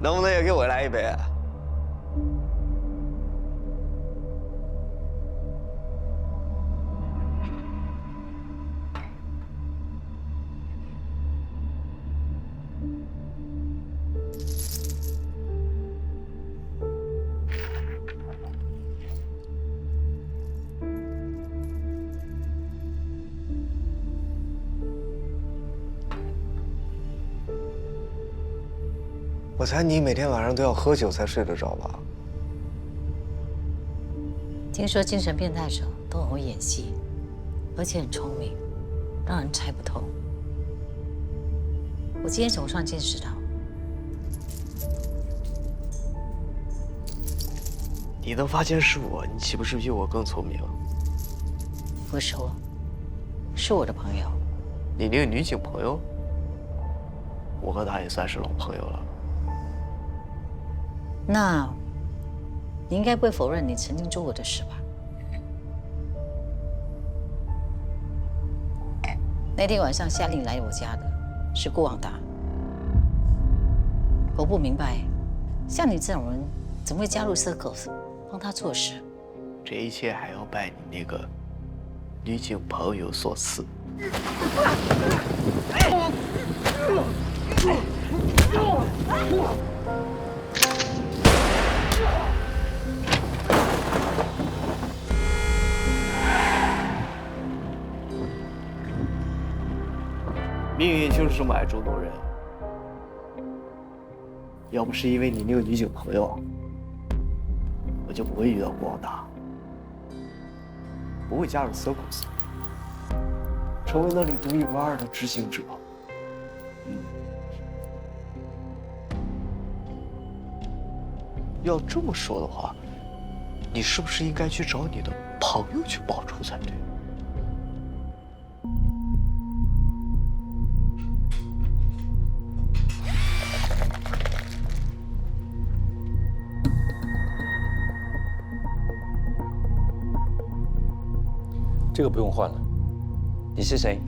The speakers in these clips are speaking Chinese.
能不能也给我来一杯啊？我猜你每天晚上都要喝酒才睡得着吧？听说精神变态者都很会演戏，而且很聪明，让人猜不透。我今天总算见识到，你能发现是我，你岂不是比我更聪明？不是我，是我的朋友。你那个女警朋友，我和她也算是老朋友了。那，你应该不会否认你曾经做过的事吧？那天晚上下令来我家的是顾旺达。我不明白，像你这种人怎么会加入 Circles 帮他做事？这一切还要拜你那个女警朋友所赐。命运就是这么爱捉弄人。要不是因为你那个女警朋友，我就不会遇到顾旺达，不会加入 Circles， 成为那里独一无二的执行者。要这么说的话，你是不是应该去找你的朋友去报仇才对？这个不用换了。你是谁？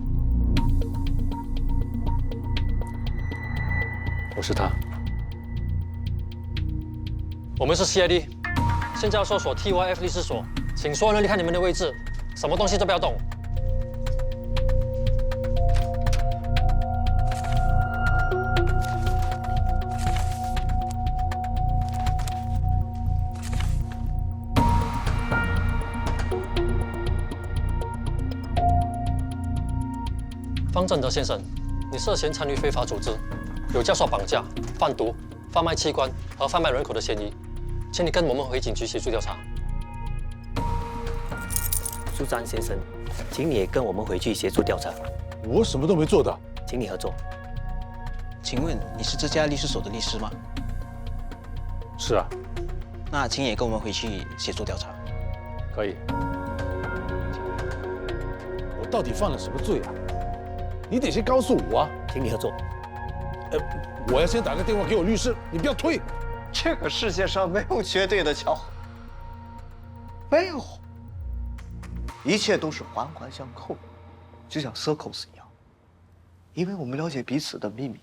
我是他。我们是 CID， 现在要搜索 TYF 律师所，请所有人离开你们的位置，什么东西都不要动。方正德先生，你涉嫌参与非法组织，有教唆绑架、贩毒、贩卖器官和贩卖人口的嫌疑，请你跟我们回警局协助调查。苏詹先生，请你也跟我们回去协助调查。我什么都没做的，请你合作。请问你是这家律师所的律师吗？是啊，那请也跟我们回去协助调查。可以。我到底犯了什么罪啊？你得先告诉我啊！请你合作。我要先打个电话给我律师，你不要推。这个世界上没有绝对的巧合，没有，一切都是环环相扣，就像 Circles 一样。因为我们了解彼此的秘密，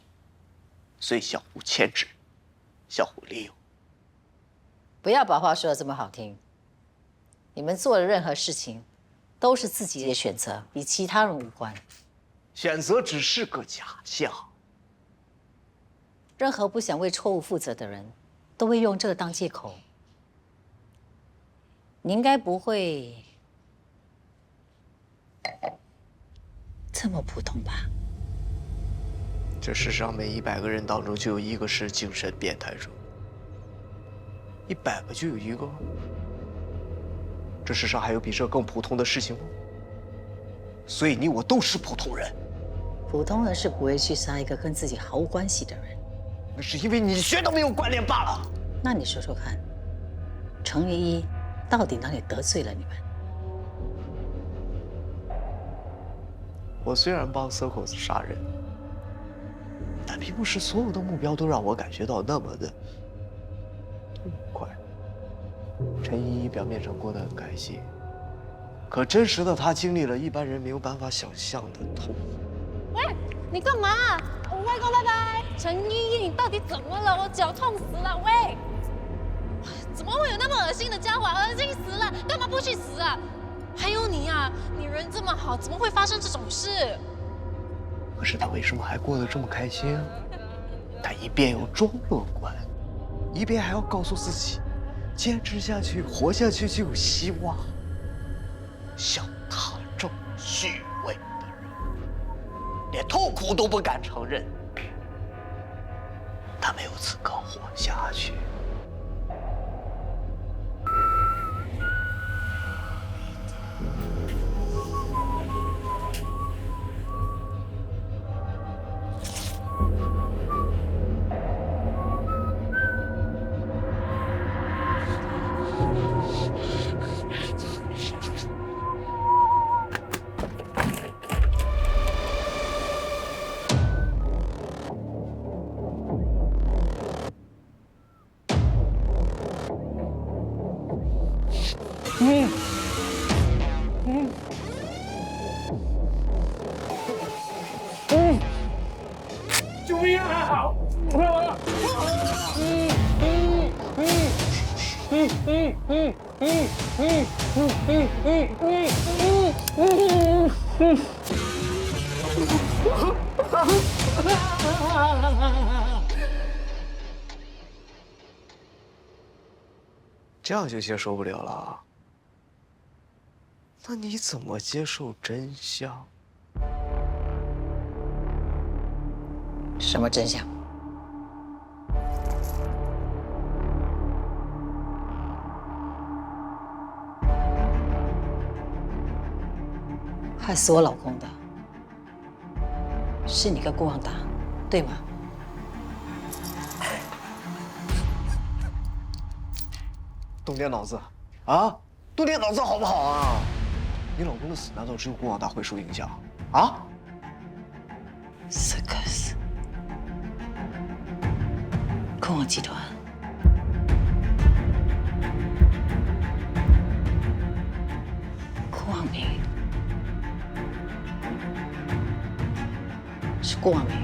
所以相互牵制，相互利用。不要把话说得这么好听。你们做的任何事情，都是自己的选择，与其他人无关。选择只是个假象。任何不想为错误负责的人，都会用这个当借口。你应该不会这么普通吧？这世上每100个人当中就有1个是精神变态者，100个就有1个。这世上还有比这更普通的事情吗？所以你我都是普通人。普通人是不会去杀一个跟自己毫无关系的人。那是因为你学都没有关联罢了。那你说说看，程云一到底哪里得罪了你们？我虽然帮 Circles 杀人，但并不是所有的目标都让我感觉到那么的陈依依表面上过得很开心，可真实的她经历了一般人没有办法想象的痛。喂，你干嘛？外公拜拜。陈依依，你到底怎么了？我脚痛死了。喂，怎么会有那么恶心的家伙？恶心死了！干嘛不去死啊？还有你呀，你人这么好，怎么会发生这种事？可是她为什么还过得这么开心啊？她一边要装乐观，一边还要告诉自己，坚持下去、活下去就有希望。像她这么虚伪的人，连痛苦都不敢承认，她没有资格活下去。救命啊！这样就接受不了了？那你怎么接受真相？什么真相？害死我老公的是你跟顾旺达，对吗？动点脑子，啊，动点脑子好不好啊？你老公的死难道只有顾旺达会受影响啊？Circus， 顾旺集团，顾旺明，是顾旺明。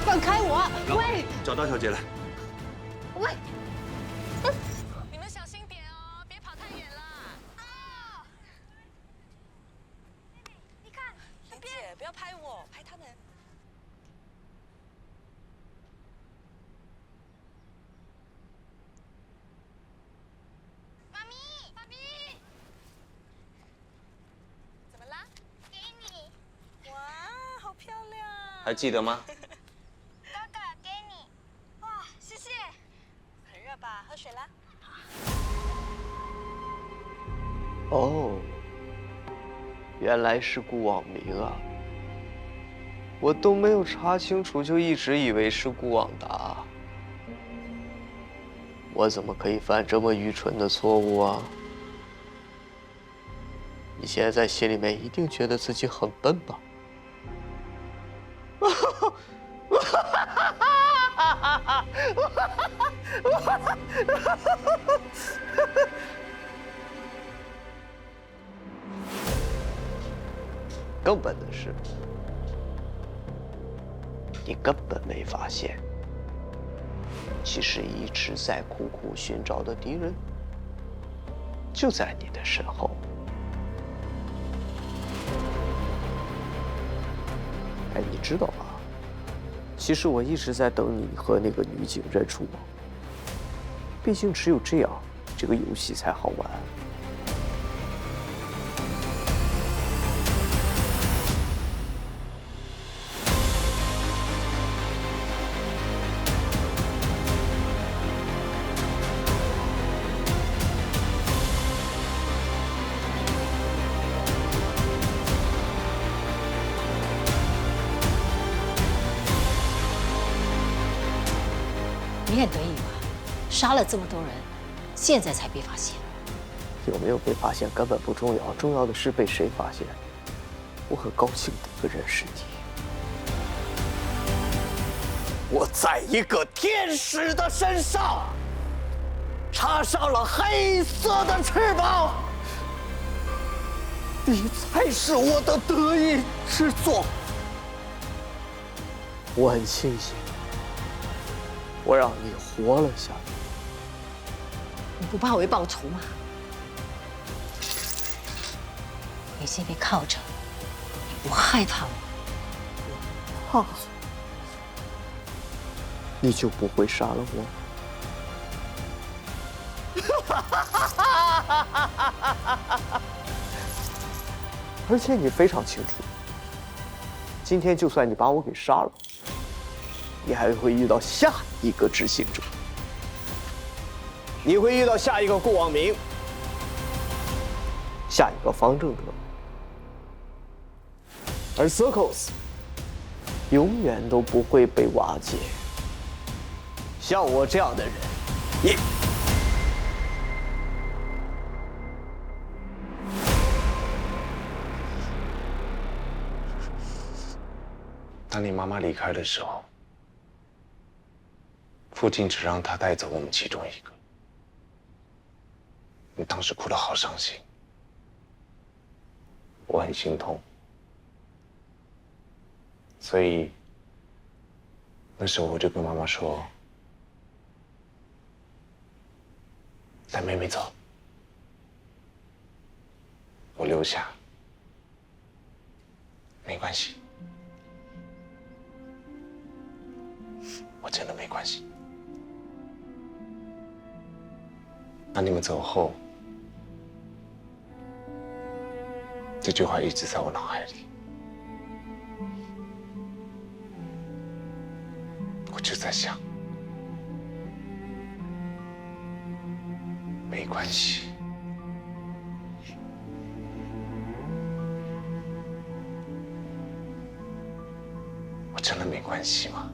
放开我！喂找大小姐了。喂，你们小心点哦，别跑太远了。啊！你看，那边不要拍我，拍他们。妈咪，妈咪，怎么啦？给你。哇，好漂亮！还记得吗？哥哥，给你。哇，谢谢。很热吧？喝水啦。哦，原来是顾往明啊！我都没有查清楚，就一直以为是顾往达。我怎么可以犯这么愚蠢的错误啊？你现在在心里面一定觉得自己很笨吧？更笨的是，你根本没发现，其实一直在苦苦寻找的敌人，就在你的身后。哎，你知道吧？其实我一直在等你和那个女警认出我。毕竟只有这样，这个游戏才好玩。你很得意吧？杀了这么多人，现在才被发现。有没有被发现根本不重要，重要的是被谁发现。我很高兴的认识你。我在一个天使的身上插上了黑色的翅膀，你才是我的得意之作。我很庆幸，我让你活了下来。你不怕我会报仇吗？你现在靠着，你不害怕吗？怕，你就不会杀了我。而且你非常清楚，今天就算你把我给杀了，你还会遇到下一个执行者，你会遇到下一个顾往明，下一个方正德，而 Circles 永远都不会被瓦解。像我这样的人，也。当你妈妈离开的时候，父亲只让她带走我们其中一个。你当时哭得好伤心，我很心痛，所以那时候我就跟妈妈说：“带妹妹走，我留下，没关系。”我真的没关系。那你们走后，这句话一直在我脑海里。我就在想，没关系。我真的没关系吗？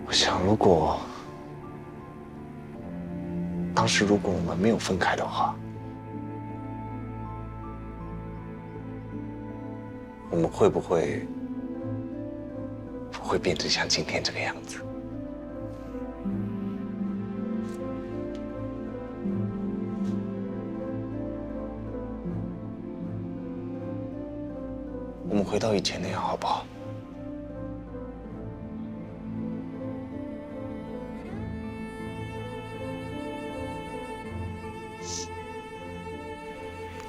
我想，如果当时我们没有分开的话，我们会不会变成像今天这个样子？我们回到以前那样好不好？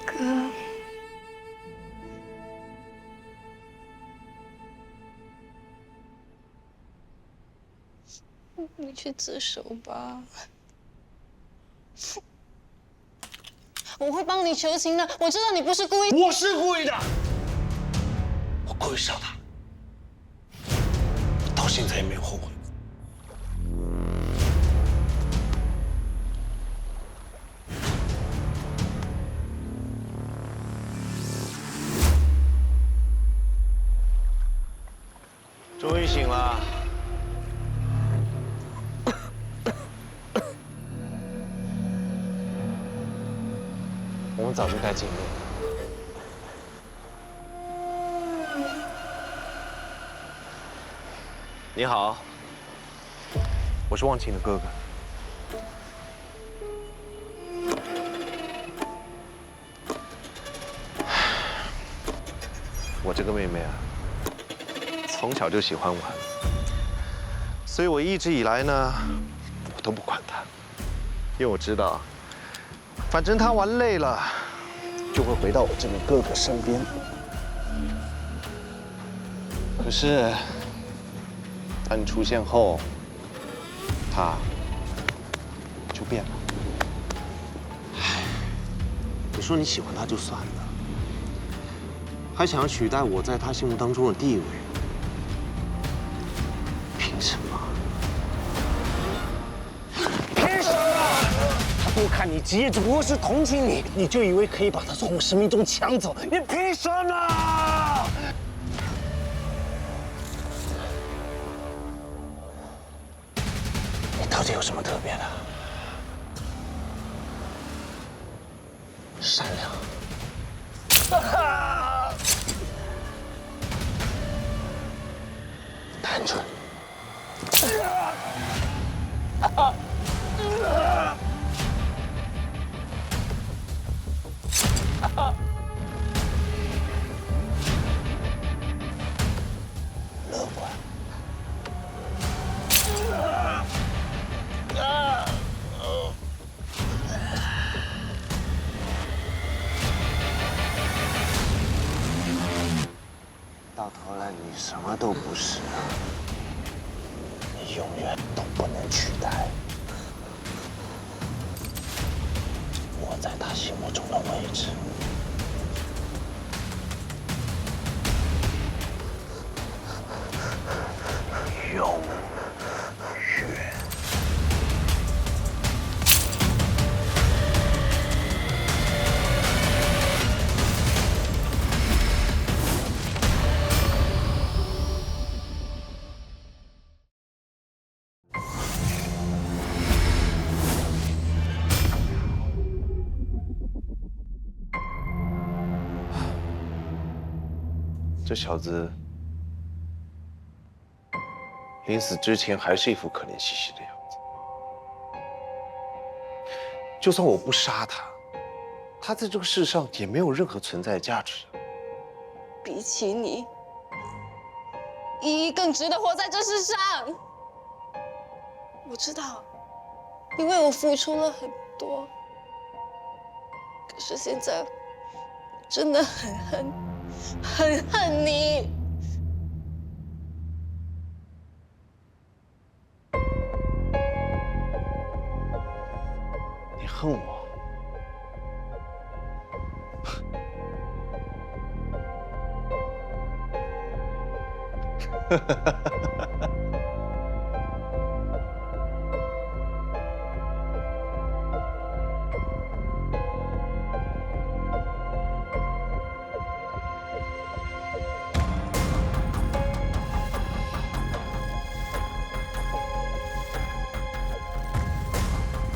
哥，你去自首吧，我会帮你求情的。我知道你不是故意，我是故意的，我故意杀他，到现在也没有后悔。终于醒了。我们早就该见面了。你好，我是忘情的哥哥。我这个妹妹啊，从小就喜欢玩，所以我一直以来呢，我都不管她，因为我知道，反正她玩累了，就会回到我这个哥哥身边。可是，当你出现后，她就变了。唉，你说你喜欢她就算了，还想要取代我在她心目当中的地位。凭什么？凭什么？我看你急，只不过是同情你，你就以为可以把他从我生命中抢走，你凭什么？你到底有什么特别的？善良。单纯。乐观。到头来，你什么都不是啊！你永远都不能取代我在他心目中的位置。永远。这小子临死之前还是一副可怜兮兮的样子。就算我不杀他，他在这个世上也没有任何存在价值。比起你，依依更值得活在这世上。我知道，你为我付出了很多，可是现在真的很恨你。你恨我？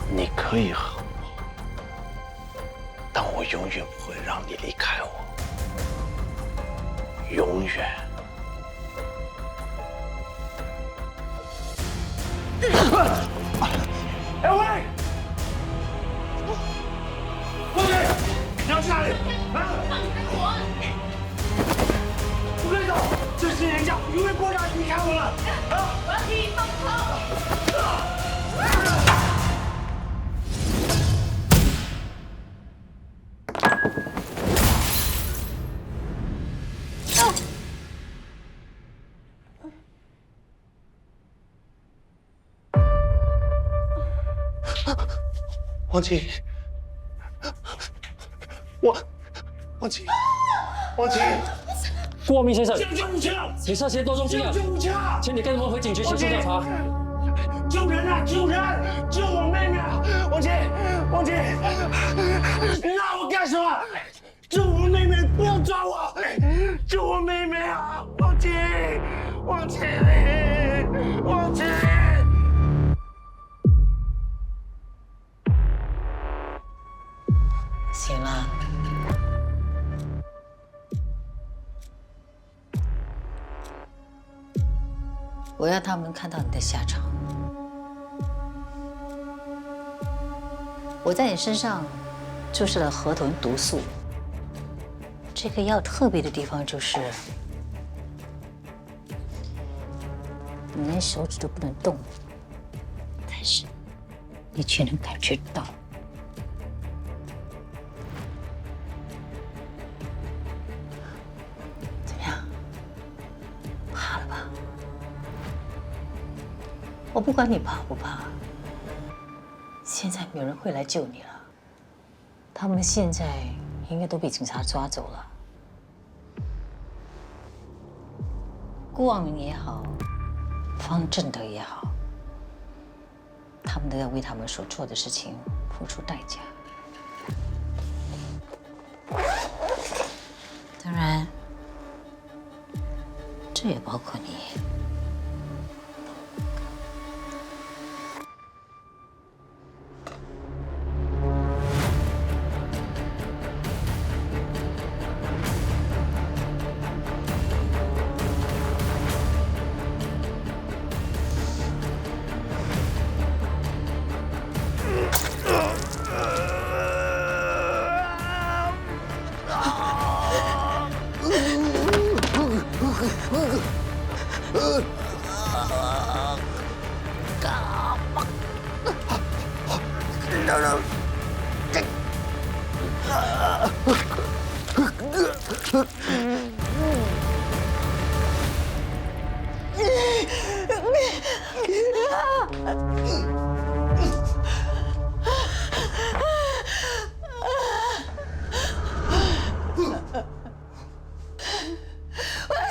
你可以恨我，但我永远不会让你离开我，永远。哎喂！过去！你要去哪里？啊！不可以走！这是人家，永远不会让你离开我了。啊！我要替你放炮！王琴，王琴，顾望明先生，救护车！你涉嫌多宗罪案，救护车！请你跟我们回警局协助调查。救人啊！救人！救我妹妹啊！王琴，你拉我干什么？救我妹妹！不要抓我！救我妹妹啊！王琴！行了，我要他们看到你的下场。我在你身上注射了河豚毒素，这个药特别的地方就是，你连手指都不能动，但是你却能感觉到。我不管你怕不怕，现在没有人会来救你了。他们现在应该都被警察抓走了。顾望明也好，方正德也好，他们都要为他们所做的事情付出代价。当然，这也包括你。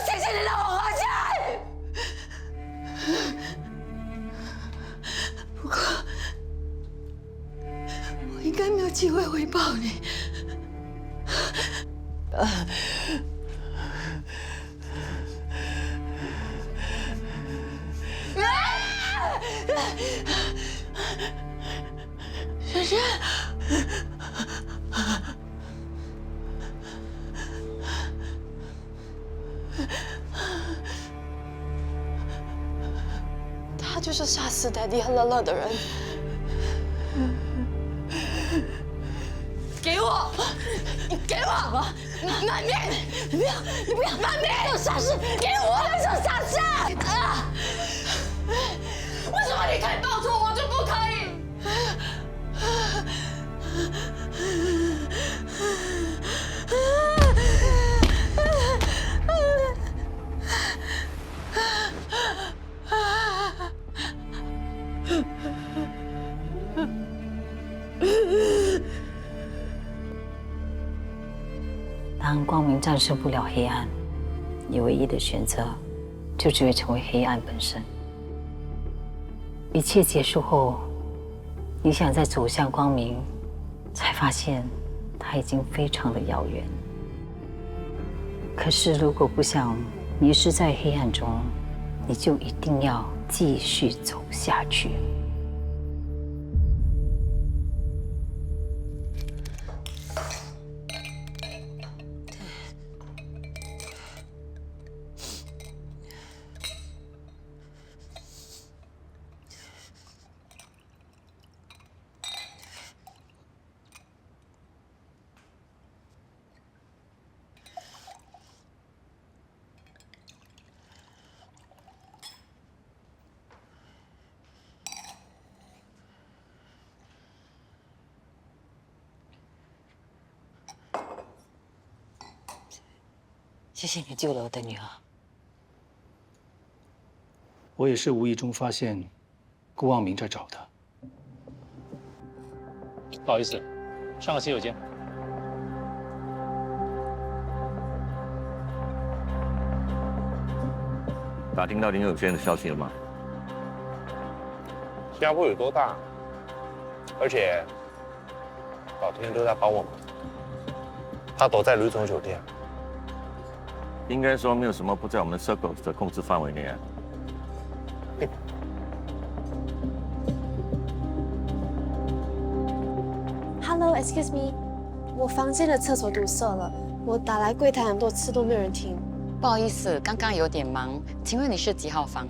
谢谢你让我活下来。不过，我应该没有机会回报你。萱萱。他就是杀死 Daddy 和乐乐的人。给我！你给我！满面！你不要！满面有傻事！给我！那是傻事！啊！为什么你可以报仇，我就不可以？当光明战胜不了黑暗，你唯一的选择就只会成为黑暗本身。一切结束后，你想再走向光明，才发现它已经非常的遥远。可是如果不想迷失在黑暗中，你就一定要继续走下去。谢谢你救了我的女儿。我也是无意中发现顾望明这儿找的。不好意思，上个洗手间。打听到林有轩的消息了吗？新加坡有多大？而且老天都在帮我们。他躲在吕总酒店。应该说没有什么不在我们 Circle 的控制范围内啊。Hello, excuse me， 我房间的厕所堵塞了，我打来柜台很多次都没有人听。不好意思，刚刚有点忙，请问你是几号房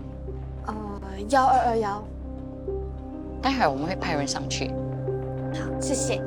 1221。待会儿我们会派人上去。好，谢谢。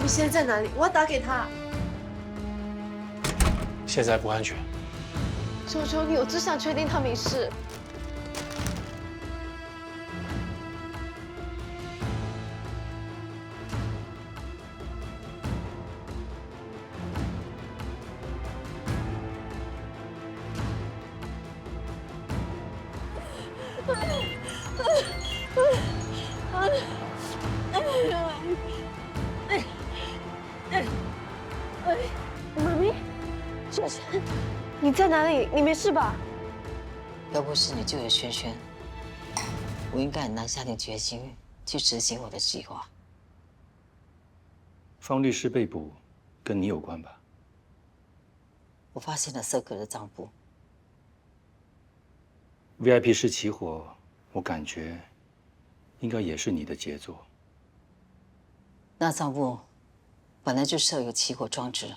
咪现在在哪里？我要打给他。现在不安全。求求你，我只想确定他没事。妈咪，轩轩，你在哪里？你没事吧？要不是你救了轩轩，我应该很难下定决心去执行我的计划。方律师被捕，跟你有关吧？我发现了瑟格的账簿。VIP 室起火，我感觉应该也是你的杰作。那账簿本来就设有起火装置，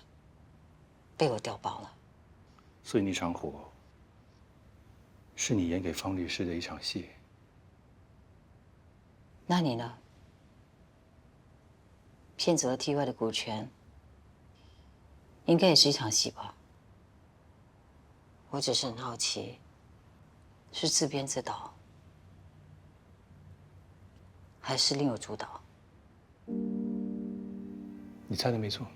被我调包了。所以那场火是你演给方律师的一场戏。那你呢？骗走了 TY 的股权，应该也是一场戏吧？我只是很好奇，是自编自导，还是另有主导？你猜的没错，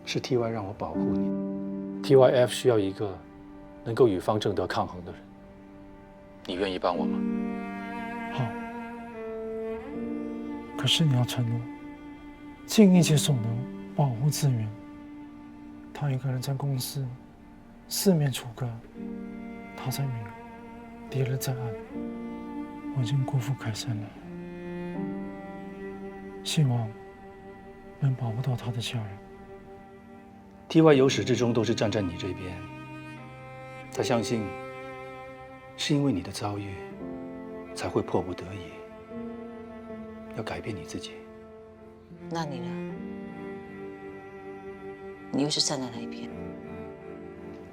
是 TY 让我保护你。TYF 需要一个能够与方正德抗衡的人，你愿意帮我吗？好，可是你要承诺，尽一切所能保护资源。他一个人在公司四面楚歌，他在明，敌人在暗，我已经辜负凯旋了。希望能保护到他的家人。TY 由始至终都是站在你这边，他相信是因为你的遭遇，才会迫不得已要改变你自己。那你呢？你又是站在哪一边？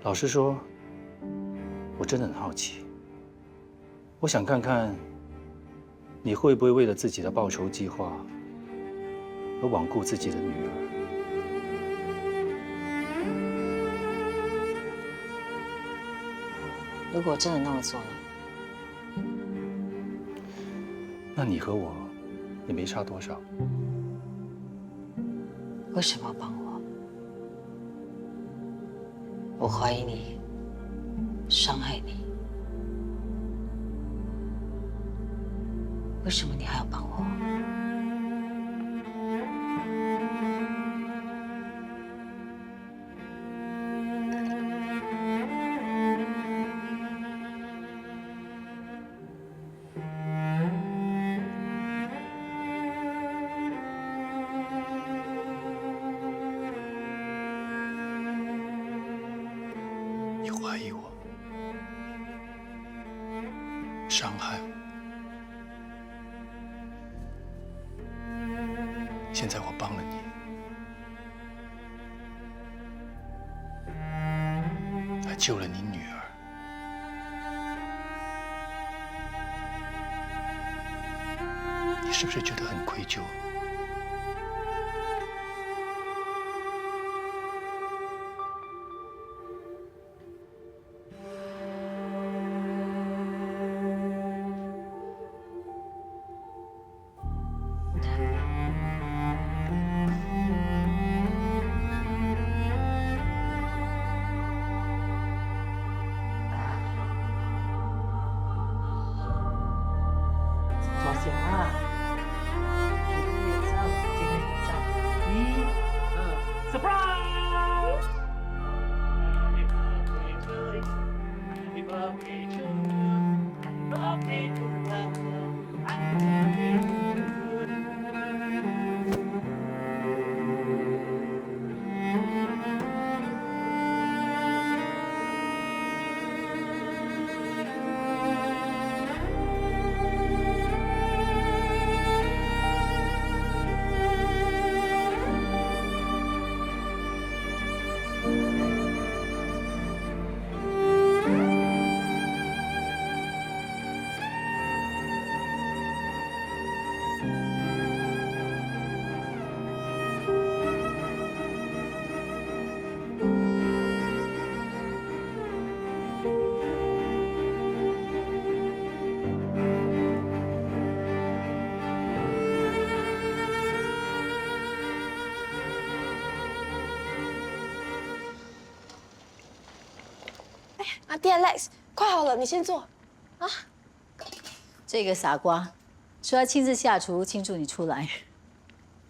老实说，我真的很好奇，我想看看你会不会为了自己的报仇计划而罔顾自己的女儿。如果我真的那么做了，那你和我也没差多少。为什么要帮我？我怀疑你，伤害你，为什么你还要帮我？你怀疑我，伤害我。现在我帮了你，还救了你女儿。你是不是觉得很愧疚？阿弟 Alex， 快好了，你先坐。啊，这个傻瓜，说要亲自下厨庆祝你出来。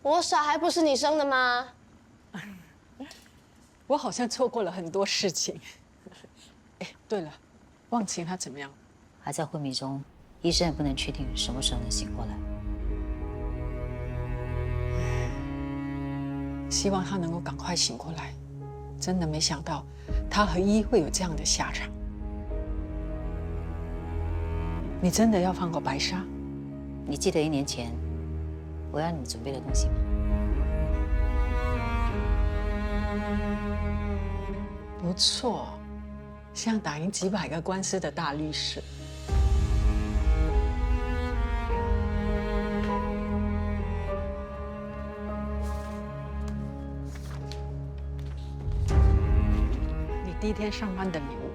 我傻还不是你生的吗？我好像错过了很多事情。哎，对了，忘情他怎么样？还在昏迷中，医生也不能确定什么时候能醒过来。希望他能够赶快醒过来。真的没想到，他和一会有这样的下场。你真的要放过白纱？你记得1年前我让你准备的东西吗？不错，像打赢几百个官司的大律师。你第一天上班的礼物。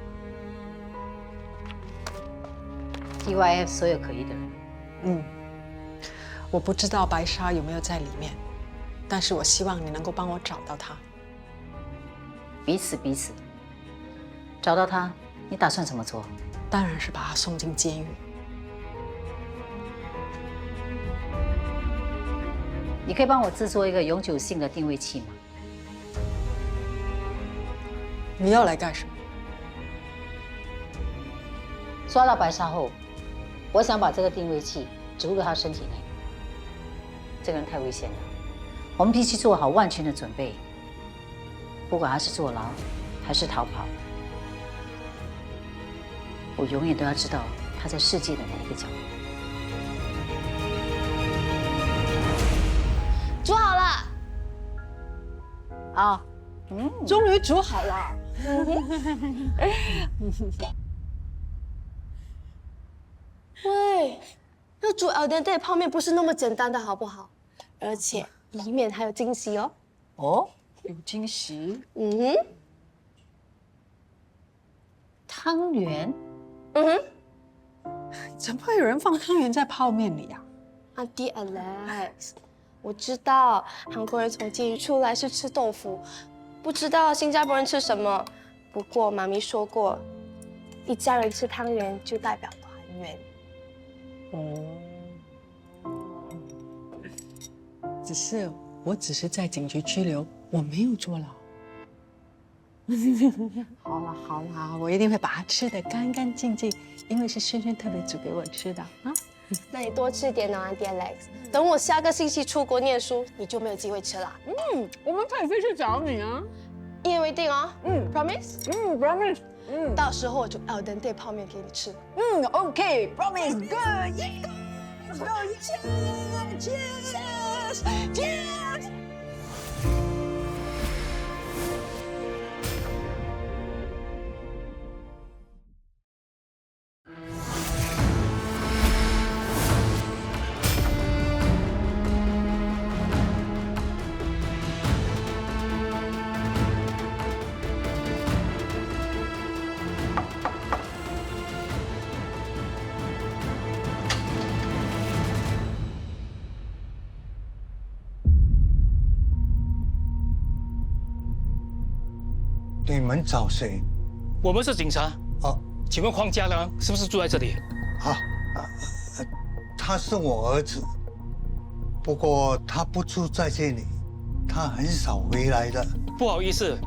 TYF 所有可疑的人。我不知道白纱有没有在里面，但是我希望你能够帮我找到他。彼此。找到他，你打算怎么做？当然是把他送进监狱。你可以帮我制作一个永久性的定位器吗？你要来干什么？抓到白纱后，我想把这个定位器植入到他身体内。这个人太危险了，我们必须做好万全的准备。不管他是坐牢还是逃跑，我永远都要知道他在世界的哪一个角落。煮好了。啊，终于煮好了。喂，要煮 al dente 泡面不是那么简单的，好不好？而且里面还有惊喜哦。哦，有惊喜。汤圆。怎么会有人放汤圆在泡面里啊？阿弟 Alex， 我知道韩国人从监狱出来是吃豆腐，不知道新加坡人吃什么。不过妈咪说过，一家人吃汤圆就代表团圆。我只是在警局拘留，我没有坐牢。好啦，我一定会把它吃得干干净净，因为是轩轩特别煮给我吃的啊。那你多吃点哦，阿弟 Alex。等我下个星期出国念书，你就没有机会吃了。我们可以飞去找你啊。一言为定哦。Promise。Promise。到时候我煮 al dente 泡面给你吃。OK，Promise。Good。Cheers。你们找谁？我们是警察。哦，请问黄家良是不是住在这里？他是我儿子，不过他不住在这里，他很少回来的。不好意思，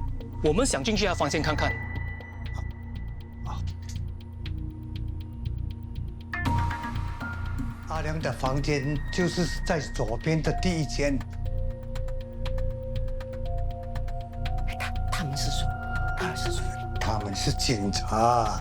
我们想进去他房间看看。阿良的房间就是在左边的第1间。他们是谁？他们是警察。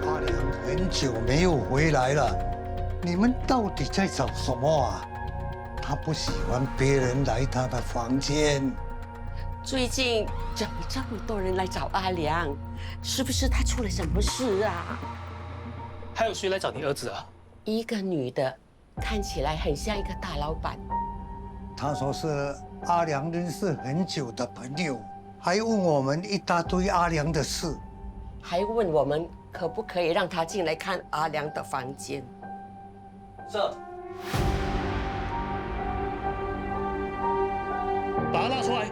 阿良很久没有回来了，你们到底在找什么啊？他不喜欢别人来他的房间。最近怎么这么多人来找阿良？是不是他出了什么事啊？还有谁来找你儿子啊？一个女的，看起来很像一个大老板。他说是阿良认识很久的朋友，还问我们一大堆阿良的事，还问我们可不可以让他进来看阿良的房间。是。把他拉出来。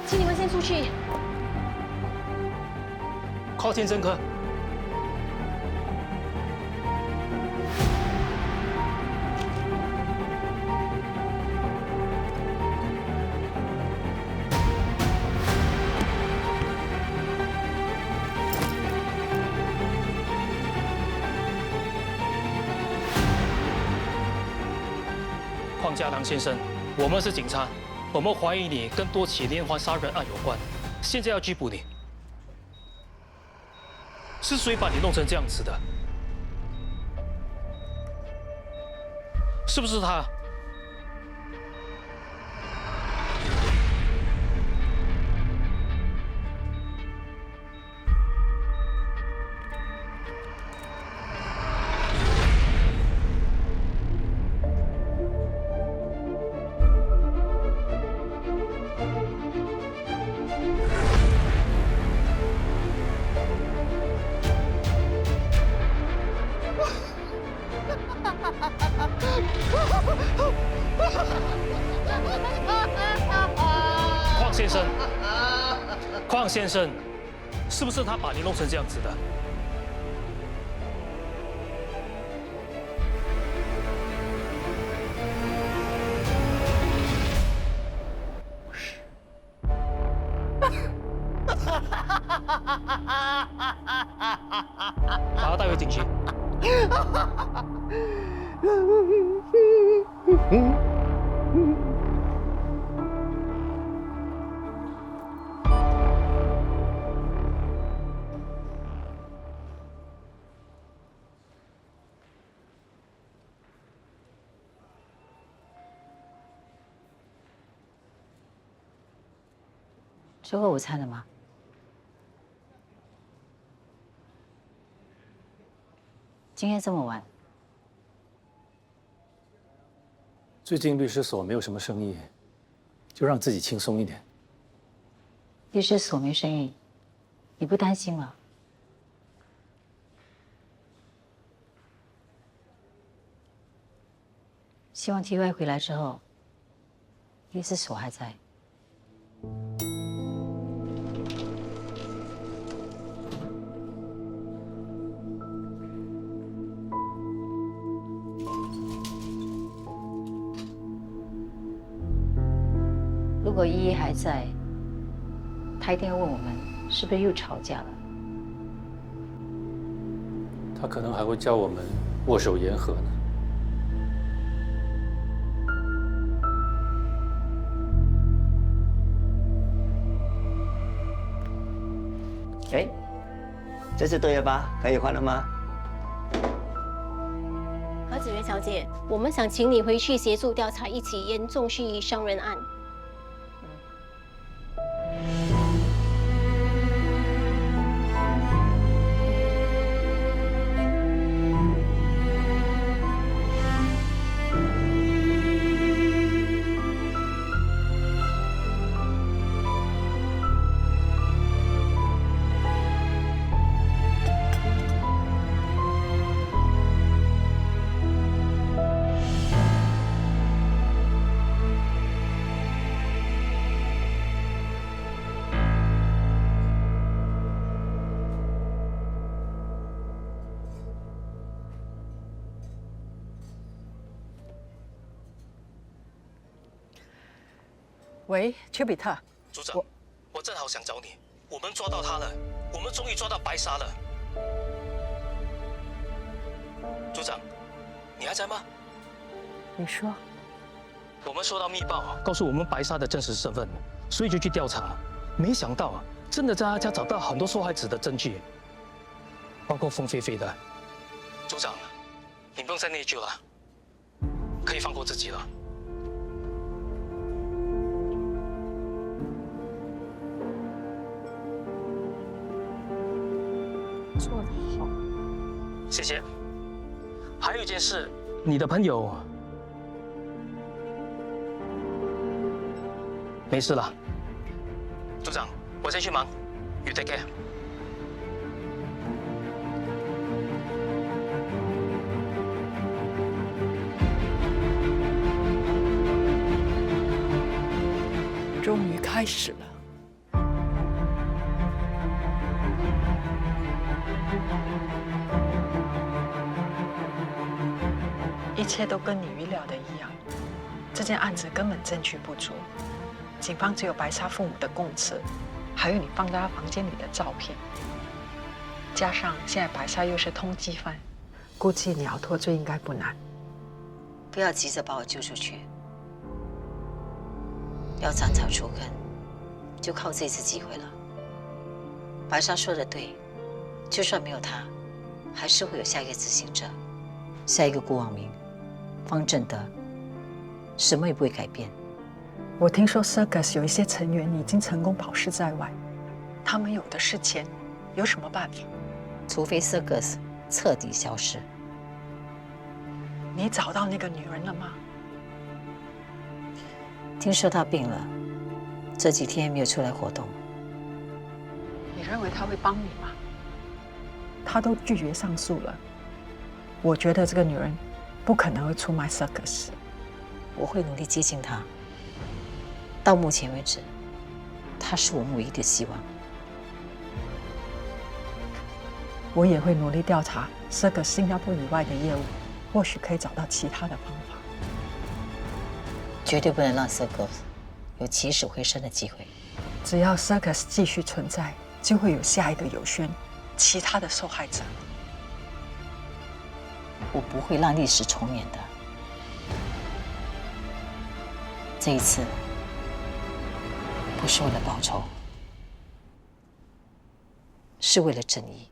请你们先出去。靠近郑科。邝家良先生，我们是警察，我们怀疑你跟多起连环杀人案有关，现在要拘捕你。是谁把你弄成这样子的？是不是他？邝先生，邝先生，是不是他把你弄成这样子的？不是。把他带回警局。吃过午餐了吗？今天这么晚，最近律师所没有什么生意，就让自己轻松一点。律师所没生意，你不担心吗？希望 TY 回来之后，律师所还在。如果依依还在，他一定要问我们是不是又吵架了。他可能还会叫我们握手言和呢。哎，这次2月8可以换了吗？何子媛小姐，我们想请你回去协助调查一起严重蓄意伤人案。喂，丘比特，组长，我正好想找你，我们抓到他了，我们终于抓到白沙了。组长，你还在吗？你说，我们收到密报，告诉我们白沙的真实身份，所以就去调查。没想到真的在他家找到很多受害者的证据，包括凤飞飞的。组长，你不用再内疚了，可以放过自己了。谢谢。还有一件事，你的朋友没事了。组长，我先去忙，You take care。终于开始了。一切都跟你预料的一样，这件案子根本证据不足，警方只有白沙父母的供词，还有你放在他房间里的照片，加上现在白沙又是通缉犯，估计你要脱罪应该不难。不要急着把我救出去，要斩草除根，就靠这次机会了。白沙说的对，就算没有他，还是会有下一个执行者，下一个顾望明。方正德，什么也不会改变。我听说 Circus 有一些成员已经成功跑失在外，他们有的是钱，有什么办法？除非 Circus 彻底消失。你找到那个女人了吗？听说她病了，这几天没有出来活动。你认为她会帮你吗？她都拒绝上诉了，我觉得这个女人不可能会出卖 Circus。我会努力接近她。到目前为止，她是我们唯一的希望。我也会努力调查 Circus 新加坡以外的业务，或许可以找到其他的方法。绝对不能让 Circus 有起死回生的机会。只要 Circus 继续存在，就会有下一个友轩，其他的受害者。我不会让历史重演的。这一次不是为了报仇，是为了正义。